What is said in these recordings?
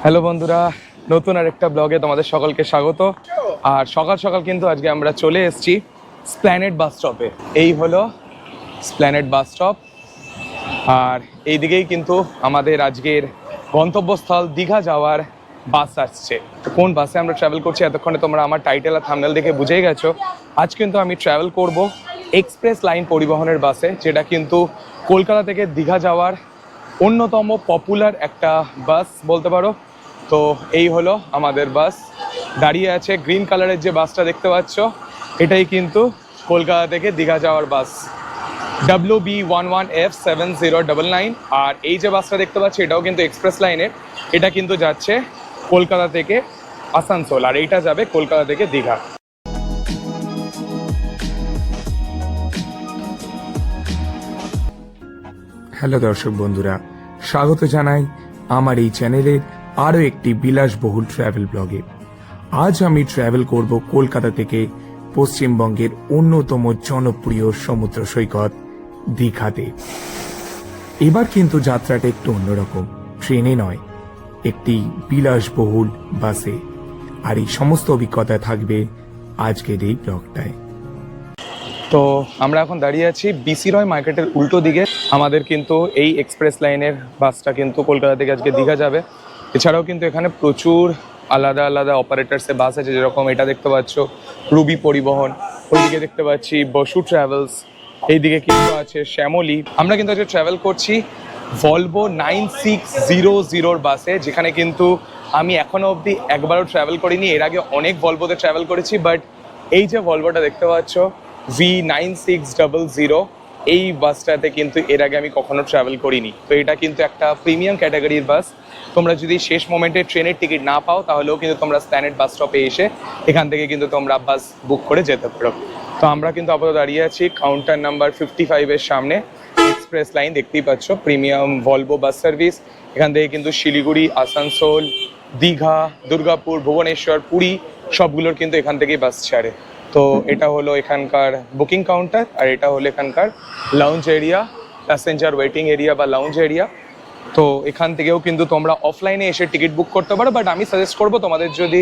Hello বন্ধুরা, নতুন আরেকটা ব্লগে তোমাদের সকলকে স্বাগত। আর সকাল সকাল কিন্তু আজকে আমরা চলে এসেছি স্প্ল্যানেড বাস স্টপে। এই হলো স্প্ল্যানেড বাস স্টপ, আর এই দিকেই কিন্তু আমাদের আজকের গন্তব্যস্থল দীঘা যাওয়ার বাস আসছে। তো কোন বাসে আমরা ট্রাভেল করছি এতক্ষণে তোমরা আমার টাইটেল আর থাম্বনেল দেখে বুঝেই গেছো। আজ কিন্তু আমি ট্রাভেল করব এক্সপ্রেস লাইন পরিবহনের বাসে, যেটা কিন্তু কলকাতা থেকে দীঘা যাওয়ার অন্যতম পপুলার একটা বাস বলতে পারো। তো এই হলো আমাদের বাস, দাঁড়িয়ে আছে গ্রিন কালারের যে বাসটা দেখতে পাচ্ছ, এটাই কিন্তু কলকাতা থেকে দীঘা যাওয়ার বাস WB11F7099। আর এই যে বাসটা দেখতে পাচ্ছি এটাও কিন্তু এক্সপ্রেস লাইনের, এটা কিন্তু যাচ্ছে কলকাতা থেকে আসানসোল, আর এইটা যাবে কলকাতা থেকে দীঘা। হ্যালো দর্শক বন্ধুরা, স্বাগত জানাই আমার এই চ্যানেলের আরও একটি বিলাসবহুল ট্রাভেল ব্লগে। আজ আমি ট্রাভেল করব কলকাতা থেকে পশ্চিমবঙ্গের অন্যতম জনপ্রিয় সমুদ্র সৈকত দীঘাতে। এবার কিন্তু যাত্রাটা একটু অন্যরকম, ট্রেনে নয়, একটি বিলাসবহুল বাসে। আর এই সমস্ত অভিজ্ঞতা থাকবে আজকের এই ব্লগটায়। তো আমরা এখন দাঁড়িয়ে আছি বিসি রয় মার্কেটের উল্টো দিকে। আমাদের কিন্তু এই এক্সপ্রেস লাইনের বাসটা কিন্তু কলকাতা থেকে আজকে দীঘা যাবে। এছাড়াও কিন্তু এখানে প্রচুর আলাদা আলাদা অপারেটার্সের বাস আছে, যেরকম এটা দেখতে পাচ্ছ রুবি পরিবহন, ওইদিকে দেখতে পাচ্ছি বসু ট্রাভেলস, এইদিকে কিন্তু আছে শ্যামলী। আমরা কিন্তু আজকে ট্রাভেল করছি ভলভো 9600 বাসে, যেখানে কিন্তু আমি এখনো অবধি একবারও ট্রাভেল করিনি। এর আগে অনেক ভলভোতে ট্রাভেল করেছি, বাট এই যে ভলভোটা দেখতে পাচ্ছ V9600, এই বাসটাতে কিন্তু এর আগে আমি কখনো ট্রাভেল করিনি। তো এটা কিন্তু একটা প্রিমিয়াম ক্যাটাগরির বাস। তোমরা যদি শেষ মোমেন্টে ট্রেনের টিকিট না পাও, তাহলেও কিন্তু তোমরা স্প্ল্যানেড বাস স্টপে এসে এখান থেকে কিন্তু তোমরা বাস বুক করে যেতে পারো। তো আমরা কিন্তু আপাতত দাঁড়িয়ে আছি কাউন্টার নাম্বার 55-এর সামনে। এক্সপ্রেস লাইন দেখতেই পাচ্ছ, প্রিমিয়াম ভলভো বাস সার্ভিস। এখান থেকে কিন্তু শিলিগুড়ি, আসানসোল, দীঘা, দুর্গাপুর, ভুবনেশ্বর, পুরী সবগুলোর কিন্তু এখান থেকেই বাস ছাড়ে। তো এটা হলো এখানকার বুকিং কাউন্টার, আর এটা হলো এখানকার lounge area, passenger waiting area বা লাউঞ্জ এরিয়া। তো এখান থেকেও কিন্তু তোমরা অফলাইনে এসে টিকিট বুক করতে পারো, বাট আমি সাজেস্ট করবো তোমাদের যদি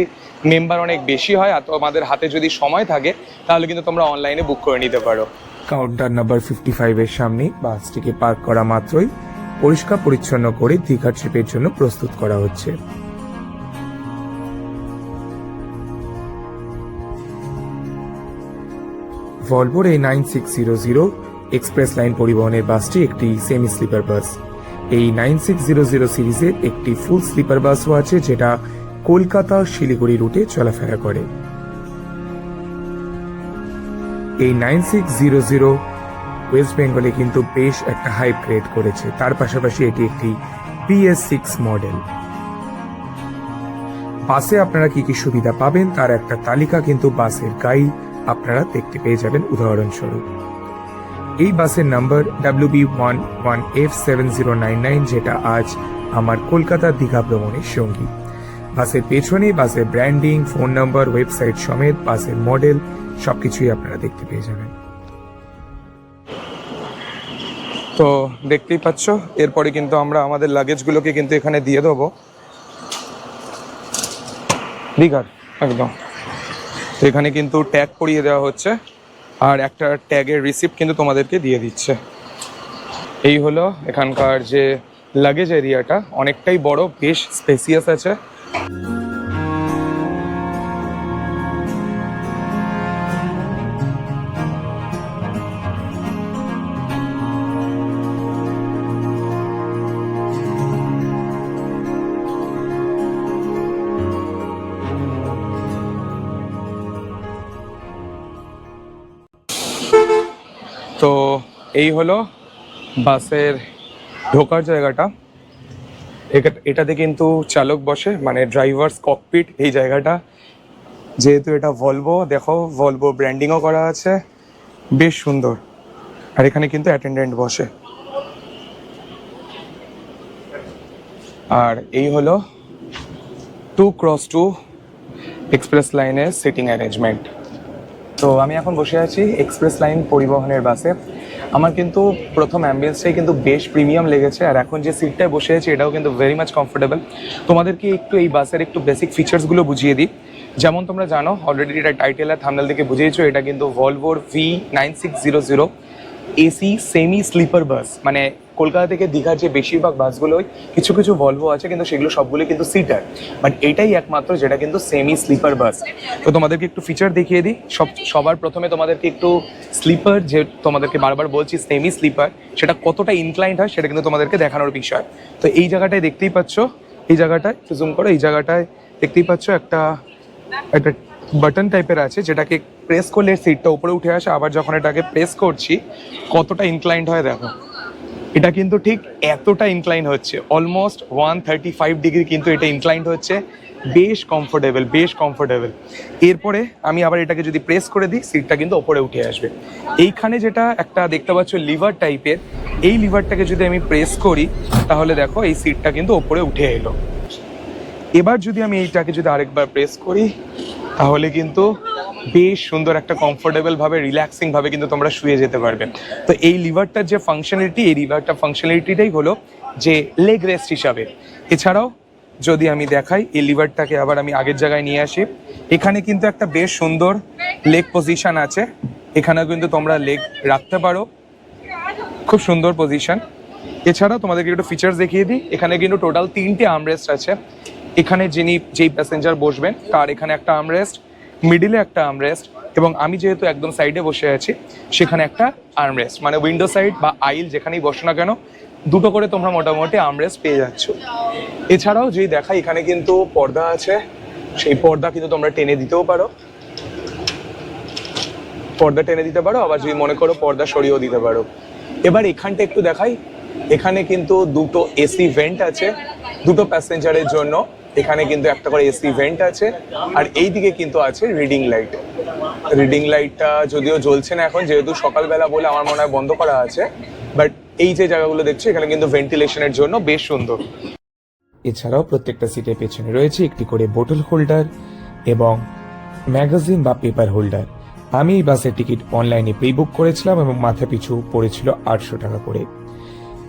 মেম্বার অনেক বেশি হয় আর তোমাদের হাতে যদি সময় থাকে, তাহলে কিন্তু তোমরা অনলাইনে বুক করে নিতে পারো। কাউন্টার নাম্বার 55-এর সামনে বাসটিকে পার্ক করা মাত্রই পরিষ্কার পরিচ্ছন্ন করে দীঘা ট্রিপের জন্য প্রস্তুত করা হচ্ছে। ভলভোর এই 9600 এক্সপ্রেস লাইন পরিবহনের বাসটি একটি সেমি স্লিপার বাস। এই 9600 সিরিজের একটি ফুল স্লিপার বাসও আছে, যেটা কলকাতা শিলিগুড়ি রুটে চলাফেরা করে। এই 9600 ওয়েস্ট বেঙ্গলে কিন্তু বেশ একটা হাইপ ক্রিয়েট করেছে। তার পাশাপাশি এটি একটি PS6 মডেল। বাসে আপনারা কি কি সুবিধা পাবেন তার একটা তালিকা কিন্তু বাসের গাইড আপনারা দেখতে পেয়ে যাবেন। উদাহরণস্বরূপ, এই বাসের নাম্বার WB11F7099, যেটা আজ আমার কলকাতা দীঘা ভ্রমণের সঙ্গী। বাসের পেছনে বাসের ব্র্যান্ডিং, ফোন নাম্বার, ওয়েবসাইট সমেত বাসের মডেল সবকিছুই আপনারা দেখতে পেয়ে যাবেন। তো দেখতেই পাচ্ছ, এরপরে কিন্তু আমরা আমাদের লাগেজগুলোকে কিন্তু এখানে দিয়ে দেবো দীঘার একদম। তো এখানে কিন্তু ট্যাগ পরিয়ে দেওয়া হচ্ছে, আর একটা ট্যাগের রিসিপ্ট কিন্তু তোমাদেরকে দিয়ে দিচ্ছে। এই হলো এখানকার যে লাগেজ এরিয়াটা, অনেকটাই বড়, বেশ স্পেসিয়াস আছে। তো এই হলো বাসের ঢোকার জায়গাটা। এটাতে কিন্তু চালক বসে, মানে ড্রাইভার্স ককপিট এই জায়গাটা। যেহেতু এটা ভলভো, দেখো ভলভো ব্র্যান্ডিংও করা আছে, বেশ সুন্দর। আর এখানে কিন্তু অ্যাটেন্ডেন্ট বসে। আর এই হলো 2x2 এক্সপ্রেস লাইনের সিটিং অ্যারেঞ্জমেন্ট। তো আমি এখন বসে আছি এক্সপ্রেস লাইন পরিবহনের বাসে। আমার কিন্তু প্রথম অ্যাম্বিয়েন্সটাই কিন্তু বেশ প্রিমিয়াম লেগেছে, আর এখন যে সিটটায় বসে আছি এটাও কিন্তু ভেরি মাচ কমফোর্টেবল। তোমাদেরকে একটু এই বাসের একটু বেসিক ফিচার্সগুলো বুঝিয়ে দিই। যেমন তোমরা জানো অলরেডি, এটা টাইটেল আর থাম্বনেল থেকে বুঝিয়েছো, এটা কিন্তু ভলভোর V9600 AC semi sleeper bus. মানে কলকাতা থেকে দীঘার যে বেশিরভাগ বাসগুলোই কিছু কিছু ভলভো আছে, কিন্তু সেগুলো সবগুলো কিন্তু সিটার, বাট এটাই একমাত্র যেটা কিন্তু সেমি স্লিপার বাস। তো তোমাদেরকে একটু ফিচার দেখিয়ে দিই। সবার প্রথমে তোমাদেরকে একটু স্লিপার, যে তোমাদেরকে বারবার বলছি সেমি স্লিপার, সেটা কতটা ইনক্লাইন্ড হয় সেটা কিন্তু তোমাদেরকে দেখানোর বিষয়। তো এই জায়গাটায় দেখতেই পাচ্ছ, এই জায়গাটায় জুম করো, এই জায়গাটায় দেখতেই পাচ্ছ একটা বাটন টাইপের আছে, যেটাকে প্রেস করলে সিটটা উপরে উঠে আসে। আবার যখন এটাকে প্রেস করছি কতটা ইনক্লাইন্ড হয় দেখো, এটা কিন্তু ঠিক এতটা ইনক্লাইন হচ্ছে, অলমোস্ট 135 ডিগ্রি কিন্তু এটা ইনক্লাইন্ড হচ্ছে। বেশ কমফোর্টেবল। এরপরে আমি আবার এটাকে যদি প্রেস করে দিই সিটটা কিন্তু ওপরে উঠে আসবে। এইখানে যেটা একটা দেখতে পাচ্ছ লিভার টাইপের, এই লিভারটাকে যদি আমি প্রেস করি তাহলে দেখো এই সিটটা কিন্তু ওপরে উঠে এলো। এবার যদি আমি এইটাকে যদি আরেকবার প্রেস করি তাহলে কিন্তু বেশ সুন্দর একটা কমফোর্টেবল ভাবে, রিল্যাক্সিং ভাবে কিন্তু তোমরা শুয়ে যেতে পারবে। তো এই লিভারটার যে ফাংশনালিটি, এই লিভারটার ফাংশনালিটিটাই হলো যে লেগ রেস্ট হিসাবে। এছাড়াও যদি আমি দেখাই, এই লিভারটাকে আবার আমি আগের জায়গায় নিয়ে আসি, এখানে কিন্তু একটা বেশ সুন্দর লেগ পজিশন আছে, এখানেও কিন্তু তোমরা লেগ রাখতে পারো, খুব সুন্দর পজিশন। এছাড়াও তোমাদেরকে একটু ফিচার্স দেখিয়ে দিই, এখানে কিন্তু টোটাল 3টে আর্মরেস্ট আছে। এখানে যেই প্যাসেঞ্জার বসবেন তার এখানে একটা আর্মরেস্ট, মিডিলে একটা আর্মরেস্ট, এবং আমি যেহেতু একদম সাইডে বসে আছি সেখানে একটা আর্মরেস্ট, মানে উইন্ডো সাইড বা আইল যেখানেই বসো না কেন দুটো করে তোমরা মোটামুটি আর্মরেস্ট পেয়ে যাচ্ছ। এছাড়াও যেই দেখা, এখানে কিন্তু পর্দা আছে, সেই পর্দা কিন্তু তোমরা টেনে দিতেও পারো, আবার যদি মনে করো পর্দা সরিয়েও দিতে পারো। এবার এখানটা একটু দেখাই, এখানে কিন্তু দুটো এসি ভেন্ট আছে দুটো প্যাসেঞ্জারের জন্য, এখানে কিন্তু একটা করে এসি ভেন্ট আছে, আর এই দিকে কিন্তু আছে রিডিং লাইটটা যদিও জ্বলছে না এখন, যেহেতু সকালবেলা বলে আমার মনে হয় বন্ধ করা আছে, বাট এই যে জায়গাগুলো দেখছো এখানে কিন্তু ভেন্টিলেশনের জন্য বেশ সুন্দর। এছাড়াও প্রত্যেকটা সিটের পেছনে রয়েছে একটি করে বোতল হোল্ডার এবং ম্যাগাজিন বা পেপার হোল্ডার। আমি এই বাসের টিকিট অনলাইনে প্রি বুক করেছিলাম এবং মাথা পিছু পড়েছিল 800 টাকা করে।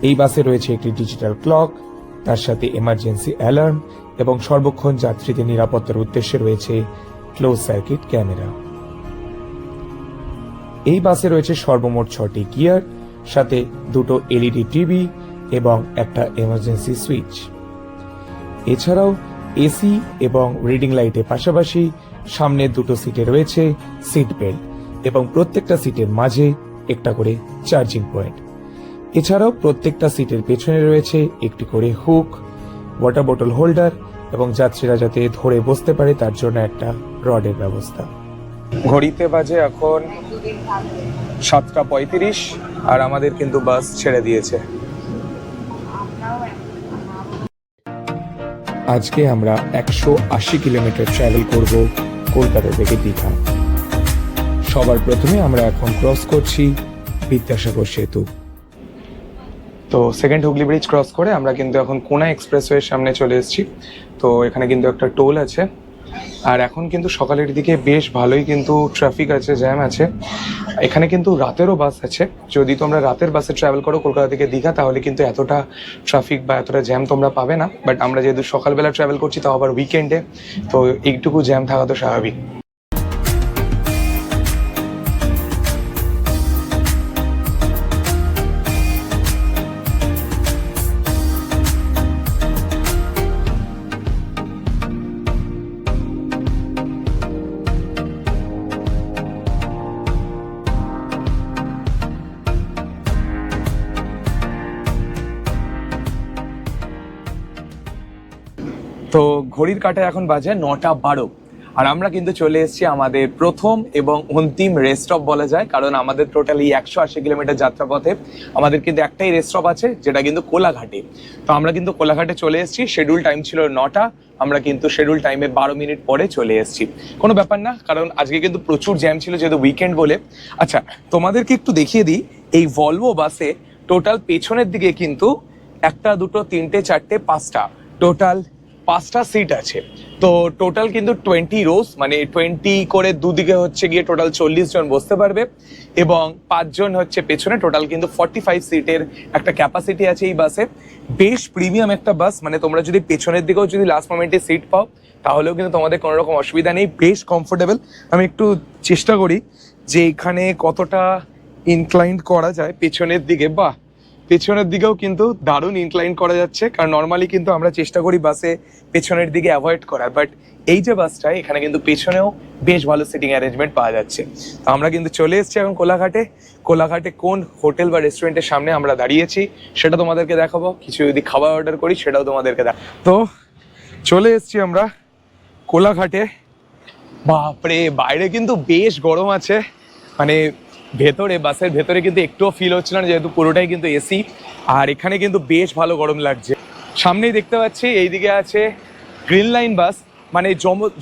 এই বাসে রয়েছে একটি ডিজিটাল ক্লক, তার সাথে এমার্জেন্সি অ্যালার্ম এবং সর্বক্ষণ যাত্রীদের নিরাপত্তার উদ্দেশ্যে রয়েছে ক্লোজ সার্কিট ক্যামেরা। এই বাসে রয়েছে সর্বমোট 6টি গিয়ার, সাথে দুটো এলইডি টিভি এবং একটা এমার্জেন্সি সুইচ। এছাড়াও এসি এবং রিডিং লাইটের পাশাপাশি সামনের দুটো সিটে রয়েছে সিট বেল্ট এবং প্রত্যেকটা সিটের মাঝে একটা করে চার্জিং পয়েন্ট। এছাড়াও প্রত্যেকটা সিটের পেছনে রয়েছে একটি করে হুক, ওয়াটার বোতল হোল্ডার এবং যাত্রীরা যাতে ধরে বসতে পারে তার জন্য একটা রডের ব্যবস্থা। ঘড়িতে বাজে এখন 7:35 আর আমাদের কিন্তু বাস ছেড়ে দিয়েছে। আজকে আমরা 180 কিলোমিটার ট্রাভেল করব কলকাতা থেকে দীঘা। সবার প্রথমে আমরা এখন ক্রস করছি বিদ্যাসাগর সেতু। তো সেকেন্ড হুগলি ব্রিজ ক্রস করে আমরা কিন্তু এখন কোনা এক্সপ্রেসওয়ের সামনে চলে এসেছি। তো এখানে কিন্তু একটা টোল আছে, আর এখন কিন্তু সকালের দিকে বেশ ভালোই কিন্তু ট্রাফিক আছে, জ্যাম আছে। এখানে কিন্তু রাতেরও বাস আছে, যদি তোমরা রাতের বাসে ট্রাভেল করো কলকাতা থেকে দীঘা তাহলে কিন্তু এতটা ট্রাফিক বা এতটা জ্যাম তোমরা পাবে না। বাট আমরা যেহেতু সকালবেলা ট্রাভেল করছি, তাও আবার উইকেন্ডে, তো এইটুকু জ্যাম থাকা তো স্বাভাবিক। তো ঘড়ির কাঁটায় এখন বাজে 9:12, আর আমরা কিন্তু চলে এসেছি আমাদের প্রথম এবং অন্তিম রেস্ট স্টপ বলা যায়, কারণ আমাদের টোটাল এই 180 কিলোমিটার যাত্রাপথে আমাদের কিন্তু একটাই রেস্ট স্টপ আছে, যেটা কিন্তু কোলাঘাটে। তো আমরা কিন্তু কোলাঘাটে চলে এসেছি, শিডিউল টাইম ছিল 9টা, আমরা কিন্তু শিডিউল টাইমে 12 মিনিট পরে চলে এসেছি। কোনো ব্যাপার না, কারণ আজকে কিন্তু প্রচুর জ্যাম ছিল যেহেতু উইকেন্ড বলে। আচ্ছা, তোমাদেরকে একটু দেখিয়ে দিই, এই ভলভো বাসে টোটাল পেছনের দিকে কিন্তু 1, 2, 3, 4, 5টা টোটাল 5টা সিট আছে। তো টোটাল কিন্তু 20 রোস, মানে 20 করে দুদিকে হচ্ছে গিয়ে টোটাল 40 জন বসতে পারবে, এবং 5 জন হচ্ছে পেছনে। টোটাল কিন্তু 45 সিটের একটা ক্যাপাসিটি আছে এই বাসে। বেশ প্রিমিয়াম একটা বাস, মানে তোমরা যদি পেছনের দিকেও যদি লাস্ট মোমেন্টে সিট পাও তাহলেও কিন্তু তোমাদের কোনো রকম অসুবিধা নেই, বেশ কমফোর্টেবল। আমি একটু চেষ্টা করি যে এখানে কতটা ইনক্লাইন্ড করা যায় পেছনের দিকে। বাহ, পেছনের দিকেও কিন্তু দারুণ ইনক্লাইন করা যাচ্ছে, কারণ নর্মালি কিন্তু আমরা চেষ্টা করি বাসে পেছনের দিকে অ্যাভয়েড করার, বাট এই যে বাসটায় এখানে কিন্তু পেছনেও বেশ ভালো সিটিং অ্যারেঞ্জমেন্ট পাওয়া যাচ্ছে। তো আমরা কিন্তু চলে এসেছি এখন কোলাঘাটে। কোলাঘাটে কোন হোটেল বা রেস্টুরেন্টের সামনে আমরা দাঁড়িয়েছি সেটা তোমাদেরকে দেখাবো, কিছু যদি খাবার অর্ডার করি সেটাও তোমাদেরকে তো চলে এসেছি আমরা কোলাঘাটে। বাপরে, বাইরে কিন্তু বেশ গরম আছে, মানে ভেতরে বাসের ভেতরে কিন্তু একটুও ফিল হচ্ছে না, যেহেতু পুরোটাই কিন্তু এসি। আর এখানে কিন্তু বেশ ভালো গরম লাগছে। সামনেই দেখতে পাচ্ছি এইদিকে আছে গ্রিন লাইন বাস, মানে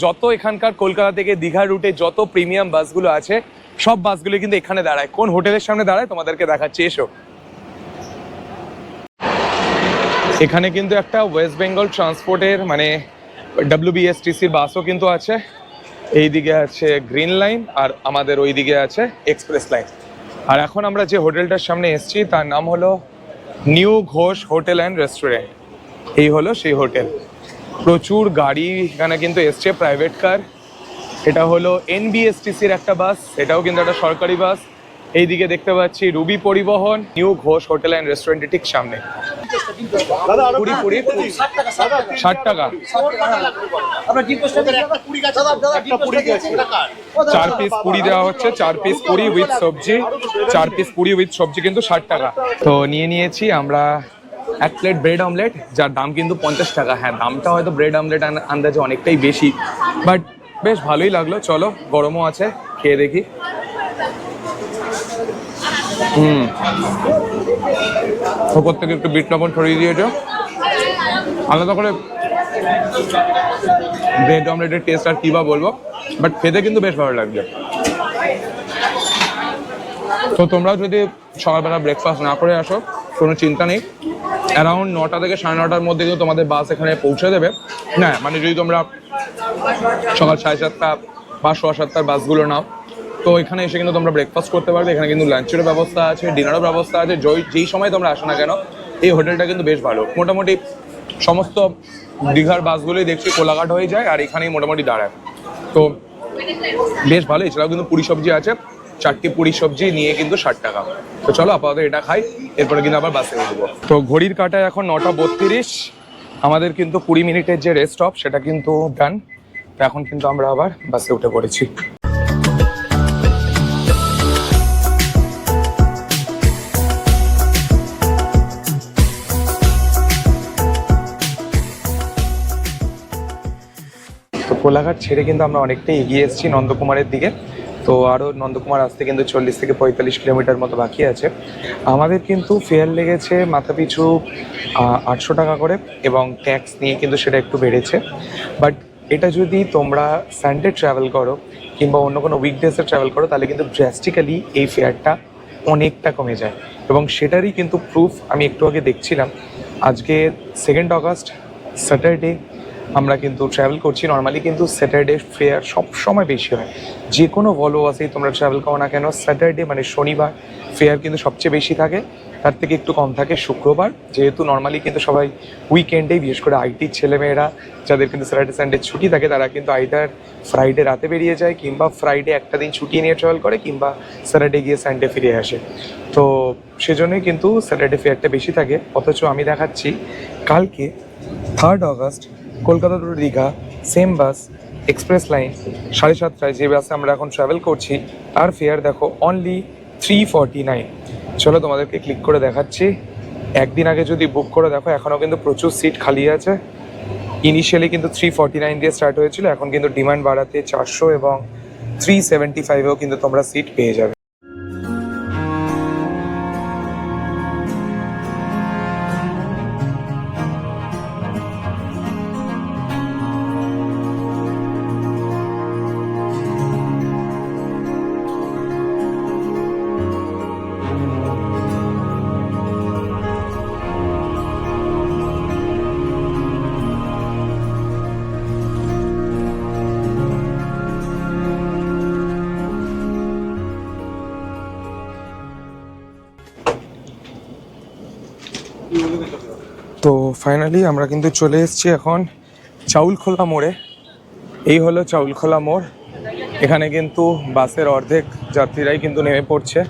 যত এখানকার কলকাতা থেকে দীঘা রুটে যত প্রিমিয়াম বাসগুলো আছে সব বাসগুলো কিন্তু এখানে দাঁড়ায়। কোন হোটেলের সামনে দাঁড়ায় তোমাদেরকে দেখাচ্ছি, এসো। এখানে কিন্তু একটা ওয়েস্ট বেঙ্গল ট্রান্সপোর্টের মানে WBSTCর বাসও কিন্তু আছে। এইদিকে আছে গ্রিন লাইন আর আমাদের ওইদিকে আছে এক্সপ্রেস লাইন। আর এখন আমরা যে হোটেলটার সামনে এসেছি তার নাম হলো new Ghosh hotel and restaurant. এই হলো সেই হোটেল। প্রচুর গাড়ি এখানে কিন্তু এসছে, প্রাইভেট কার। এটা হলো NBSTCর একটা বাস, এটাও কিন্তু একটা সরকারি বাস। এইদিকে দেখতে পাচ্ছি রুবি পরিবহন, নিউ ঘোষ হোটেল অ্যান্ড রেস্টুরেন্টের ঠিক সামনে। 60 টাকা 4 পিস পুরি দেওয়া হচ্ছে, 4 পিস পুরি উইথ সবজি, 4 পিস পুরি উইথ সবজি কিন্তু 60 টাকা। তো নিয়ে নিয়েছি আমরা এক প্লেট ব্রেড অমলেট, যার দাম কিন্তু 50 টাকা। হ্যাঁ, দামটা হয়তো ব্রেড অমলেট আন্দাজে অনেকটাই বেশি, বাট বেশ ভালোই লাগলো। চলো, গরমও আছে, খেয়ে দেখি। ওপর থেকে একটু বিট লবণ ছড়িয়ে দিয়েছে, আলাদা করে ব্রেড অমলেটের টেস্ট আর কি বা বলবো, বাট খেতে কিন্তু বেশ ভালো লাগছে। তো তোমরা যদি সকালবেলা ব্রেকফাস্ট না করে আসো কোনো চিন্তা নেই, অ্যারাউন্ড 9টা থেকে 9:30টার মধ্যে কিন্তু তোমাদের বাস এখানে পৌঁছে দেবে। না মানে যদি তোমরা সকাল 7:30 বা 7:15 বাসগুলো নাও, তো এখানে এসে কিন্তু তোমরা ব্রেকফাস্ট করতে পারবে। এখানে কিন্তু লাঞ্চেরও ব্যবস্থা আছে, ডিনারও ব্যবস্থা আছে। যেই সময় তোমরা আসো না কেন, এই হোটেলটা কিন্তু বেশ ভালো। মোটামুটি সমস্ত দীঘার বাসগুলোই দেখছি কোলাঘাট হয়ে যায় আর এখানেই মোটামুটি দাঁড়ায়, তো বেশ ভালো। এছাড়াও কিন্তু পুরি সবজি আছে, 4টি পুরি সবজি নিয়ে কিন্তু 60 টাকা। তো চলো আপাতত এটা খাই, এরপরে কিন্তু আবার বাসে উঠবো। তো ঘড়ির কাঁটায় এখন 9:32। আমাদের কিন্তু 20 মিনিটের যে রেস্ট স্টপ সেটা কিন্তু ডান। তো এখন কিন্তু আমরা আবার বাসে উঠে পড়েছি। কোলাঘাট ছেড়ে কিন্তু আমরা অনেকটাই এগিয়ে এসেছি নন্দকুমারের দিকে। তো আরও নন্দকুমার আসতে কিন্তু 40 থেকে 45 কিলোমিটার মতো বাকি আছে। আমাদের কিন্তু ফেয়ার লেগেছে মাথাপিছু 800 টাকা করে, এবং ট্যাক্স নিয়ে কিন্তু সেটা একটু বেড়েছে। বাট এটা যদি তোমরা সানডে ট্রাভেল করো কিংবা অন্য কোনো উইকডেজে ট্রাভেল করো তাহলে কিন্তু ড্রাস্টিক্যালি এই ফেয়ারটা অনেকটা কমে যায়, এবং সেটারই কিন্তু প্রুফ আমি একটু আগে দেখছিলাম। আজকে 2 অগস্ট স্যাটারডে আমরা কিন্তু ট্রাভেল করছি। নর্মালি কিন্তু স্যাটারডে ফেয়ার সব সময় বেশি হয়, যে কোনো ভলভো বাসেই তোমরা ট্রাভেল করো না কেন, স্যাটারডে মানে শনিবার ফেয়ার কিন্তু সবচেয়ে বেশি থাকে। তার থেকে একটু কম থাকে শুক্রবার, যেহেতু নর্মালি কিন্তু সবাই উইকেন্ডেই, বিশেষ করে আইটির ছেলেমেয়েরা যাদের কিন্তু স্যাটারডে সানডে ছুটি থাকে, তারা কিন্তু আইদার ফ্রাইডে রাতে বেরিয়ে যায়, কিংবা ফ্রাইডে একটা দিন ছুটি নিয়ে ট্রাভেল করে, কিংবা স্যাটারডে গিয়ে সানডে ফিরে আসে। তো সেজন্যই কিন্তু স্যাটারডে ফেয়ারটা বেশি থাকে। অথচ আমি দেখাচ্ছি কালকে 3 August Kolkata to Digha same bus express line 7:30টায় যে বাসে আমরা এখন ট্রাভেল করছি, তার ফেয়ার দেখো অনলি 349। চলো তোমাদেরকে ক্লিক করে দেখাচ্ছি। একদিন আগে যদি বুক করে দেখো, এখনও কিন্তু প্রচুর সিট খালি আছে। ইনিশিয়ালি কিন্তু 349 দিয়ে স্টার্ট হয়েছিল, এখন কিন্তু ডিমান্ড বাড়াতে 400 এবং 375এও কিন্তু তোমরা সিট পেয়ে যাবে। তো ফাইনালি আমরা কিন্তু চলে এসেছি এখন চাউলখোলা মোড়ে। এই হলো চাউলখোলা মোড়। এখানে কিন্তু বাসের অর্ধেক যাত্রীরাই কিন্তু নেমে পড়ছে।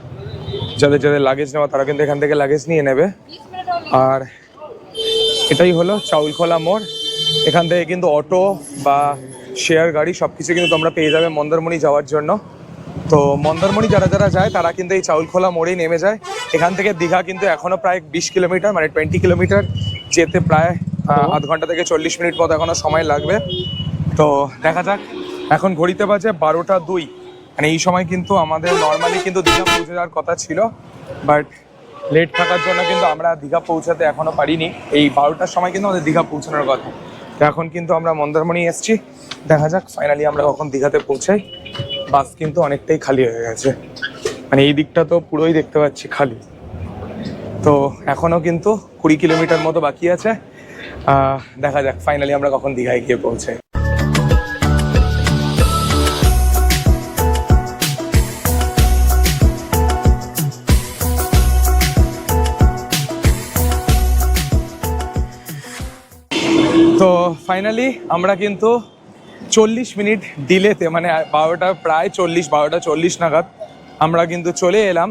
যাদের যাদের লাগেজ নেওয়া তারা কিন্তু এখান থেকে লাগেজ নিয়ে নেবে। আর এটাই হলো চাউলখোলা মোড়। এখান থেকে কিন্তু অটো বা শেয়ার গাড়ি সব কিছু কিন্তু তোমরা পেয়ে যাবে মন্দারমণি যাওয়ার জন্য। তো মন্দারমণি যারা যারা যায় তারা কিন্তু এই চাউলখোলা মোড়েই নেমে যায়। এখান থেকে দীঘা কিন্তু এখনও প্রায় 20 কিলোমিটার, মানে 20 কিলোমিটার যেতে প্রায় আধ ঘন্টা থেকে 40 মিনিট মতো এখনও সময় লাগবে। তো দেখা যাক, এখন ঘড়িতে বাজে 12টা 2। মানে এই সময় কিন্তু আমাদের নর্মালি কিন্তু দীঘা পৌঁছে যাওয়ার কথা ছিল, বাট লেট থাকার জন্য কিন্তু আমরা দীঘা পৌঁছাতে এখনও পারিনি। এই 12টার সময় কিন্তু আমাদের দীঘা পৌঁছানোর কথা। তো এখন কিন্তু আমরা মন্দারমণি এসেছি, দেখা যাক ফাইনালি আমরা কখন দীঘাতে পৌঁছাই। বাস কিন্তু অনেকটাই খালি হয়ে গেছে, মানে এই দিকটা তো পুরোই দেখতে পাচ্ছি খালি। তো এখনও কিন্তু 20 কিলোমিটার মতো বাকি আছে। দেখা যাক ফাইনালি আমরা কখন দীঘায় গিয়ে পৌঁছাই। তো ফাইনালি আমরা কিন্তু 40 মিনিট ডিলেতে, মানে 12টা প্রায় 12টা 40 নাগাদ আমরা কিন্তু চলে এলাম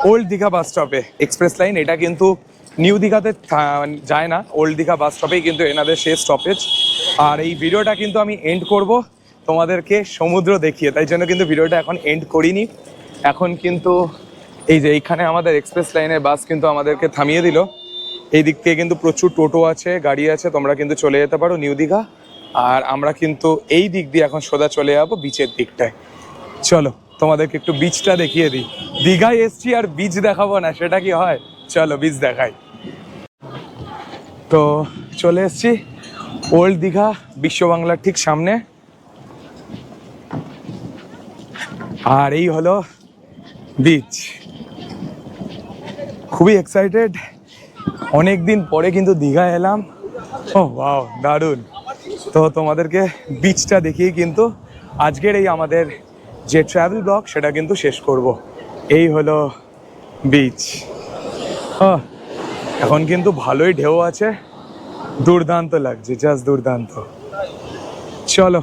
ওল্ড দীঘা বাস স্টপে। এক্সপ্রেস লাইন এটা কিন্তু নিউ দীঘাতে যায় না, ওল্ড দীঘা বাস স্টপেই কিন্তু এনাদের শেষ স্টপেজ। আর এই ভিডিওটা কিন্তু আমি এন্ড করব তোমাদেরকে সমুদ্র দেখিয়ে, তাই জন্য কিন্তু ভিডিওটা এখন এন্ড করিনি। এখন কিন্তু এই যে এইখানে আমাদের এক্সপ্রেস লাইনের বাস কিন্তু আমাদেরকে থামিয়ে দিল। এই দিক থেকে কিন্তু প্রচুর টোটো আছে, গাড়ি আছে, তোমরা কিন্তু চলে যেতে পারো নিউ দীঘা। আর আমরা কিন্তু এই দিক দিয়ে এখন সোজা চলে যাবো বিচের দিকটায়। চলো তোমাদেরকে একটু বিচটা দেখিয়ে দিই। দীঘায় এসছি আর বিচ দেখাবো না, সেটা কি হয়? চলো বিচ দেখাই। তো চলে এসছি ওল্ড দীঘা বিশ্ব বাংলার ঠিক সামনে। আর এই হলো বিচ। খুবই এক্সাইটেড, অনেক দিন পরে কিন্তু দীঘা এলাম। ও ওয়াও, দারুণ। তো তোমাদেরকে বিচটা দেখিয়ে কিন্তু আজকের এই আমাদের যে ট্রাভেল ব্লগ সেটা কিন্তু শেষ করব। এই হলো বিচ। এখন কিন্তু ভালোই ঢেউ আছে, দুর্দান্ত লাগছে, জাস্ট দুর্দান্ত। চলো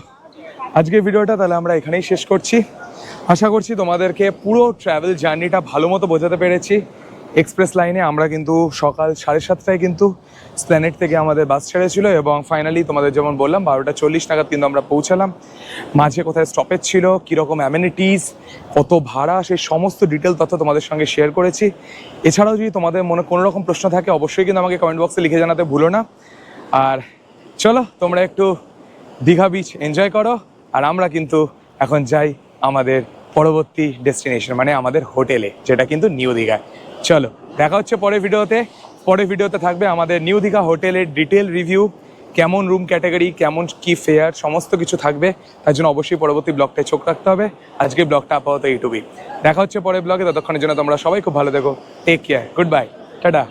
আজকের ভিডিওটা তাহলে আমরা এখানেই শেষ করছি। আশা করছি তোমাদেরকে পুরো ট্রাভেল জার্নিটা ভালো মতো বোঝাতে পেরেছি। এক্সপ্রেস লাইনে আমরা কিন্তু সকাল 7:30টায় কিন্তু স্প্ল্যানেড থেকে আমাদের বাস ছেড়েছিল এবং ফাইনালি তোমাদের যেমন বললাম 12টা 40 নাগাদ কিন্তু আমরা পৌঁছালাম। মাঝে কোথায় স্টপেজ ছিল, কীরকম অ্যামেনিটিস, কত ভাড়া, সেই সমস্ত ডিটেল তথ্য তোমাদের সঙ্গে শেয়ার করেছি। এছাড়াও যদি তোমাদের মনে কোনো রকম প্রশ্ন থাকে অবশ্যই কিন্তু আমাকে কমেন্ট বক্সে লিখে জানাতে ভুলো না। আর চলো তোমরা একটু দীঘা বিচ এনজয় করো, আর আমরা কিন্তু এখন যাই আমাদের পরবর্তী ডেস্টিনেশন, মানে আমাদের হোটেলে, যেটা কিন্তু নিউ দীঘায়। চলো দেখা হচ্ছে পরের ভিডিওতে। পরের ভিডিওতে থাকবে আমাদের নিউ দীঘা হোটেলের ডিটেল রিভিউ, কেমন রুম ক্যাটাগরি, কেমন কি ফেয়ার, সমস্ত কিছু থাকবে। তার জন্য অবশ্যই পরবর্তী ব্লগটায় চোখ রাখতে হবে। আজকের ব্লগটা আপাতত এইটুকুই। দেখা হচ্ছে পরের ব্লগে, ততক্ষণের জন্য তোমরা সবাই খুব ভালো থেকো। Take care, goodbye, tata.